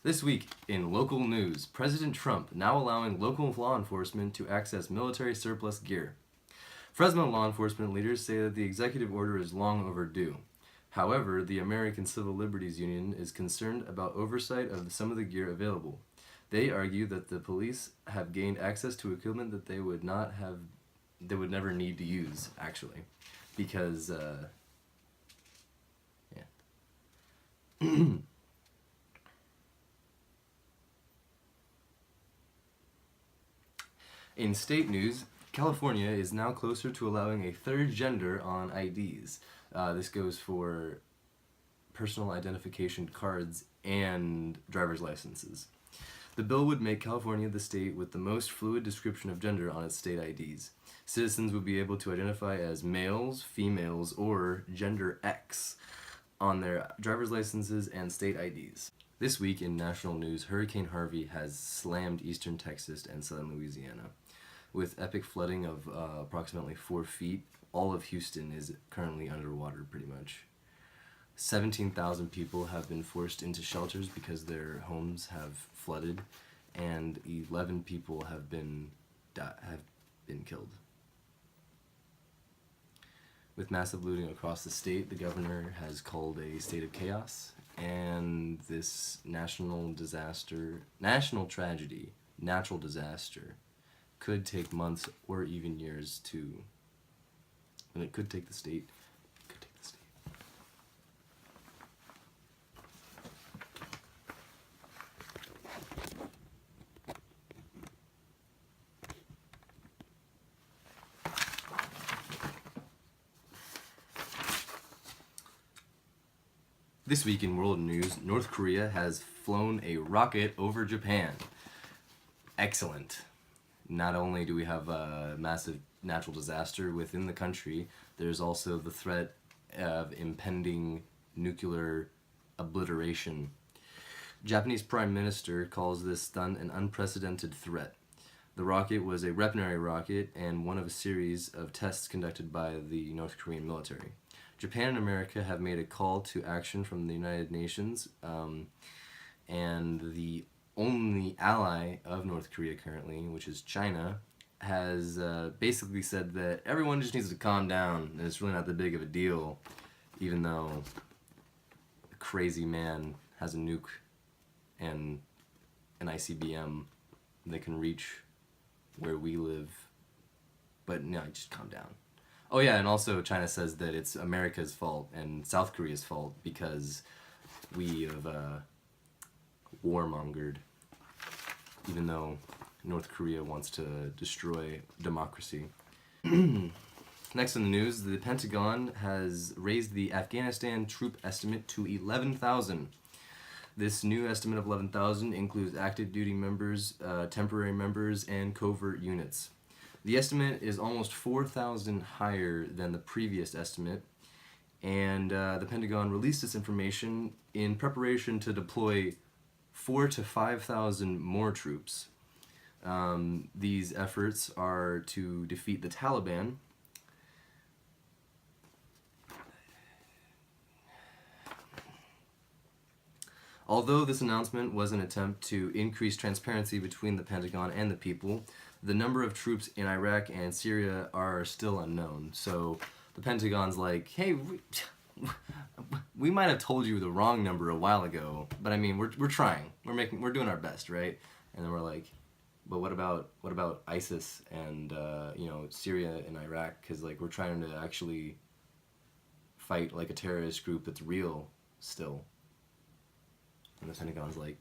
This week in local news, President Trump now allowing local law enforcement to access military surplus gear. Fresno law enforcement leaders say that the executive order is long overdue. However, the American Civil Liberties Union is concerned about oversight of some of the gear available. They argue that the police have gained access to equipment that they would never need to use, actually, because, In state news, California is now closer to allowing a third gender on IDs. This goes for personal identification cards and driver's licenses. The bill would make California the state with the most fluid description of gender on its state IDs. Citizens would be able to identify as males, females, or gender X on their driver's licenses and state IDs. This week in national news, Hurricane Harvey has slammed eastern Texas and southern Louisiana. With epic flooding of approximately 4 feet, all of Houston is currently underwater pretty much. 17,000 people have been forced into shelters because their homes have flooded, and 11 people have been killed. With massive looting across the state, the governor has called a state of chaos, and this natural disaster could take months or even years and it could take the state. This week in world news, North Korea has flown a rocket over Japan. Excellent. Not only do we have a massive natural disaster within the country, there's also the threat of impending nuclear obliteration. Japanese Prime Minister calls this stunt an unprecedented threat. The rocket was a weaponry rocket and one of a series of tests conducted by the North Korean military. Japan and America have made a call to action from the United Nations, and the only ally of North Korea currently, which is China, has basically said that everyone just needs to calm down and it's really not that big of a deal, even though a crazy man has a nuke and an ICBM that can reach where we live. But no, just calm down. Oh yeah, and also China says that it's America's fault and South Korea's fault because we have warmongered, even though North Korea wants to destroy democracy. Next in the news, the Pentagon has raised the Afghanistan troop estimate to 11,000. This new estimate of 11,000 includes active duty members, temporary members, and covert units. The estimate is almost 4,000 higher than the previous estimate, and the Pentagon released this information in preparation to deploy 4,000 to 5,000 more troops. These efforts are to defeat the Taliban. Although this announcement was an attempt to increase transparency between the Pentagon and the people, the number of troops in Iraq and Syria are still unknown. So the Pentagon's like, hey, we might have told you the wrong number a while ago, but I mean, we're trying. We're doing our best, right? And then we're like, but what about ISIS and Syria and Iraq? Because like we're trying to actually fight like a terrorist group that's real still. And the Pentagon's like,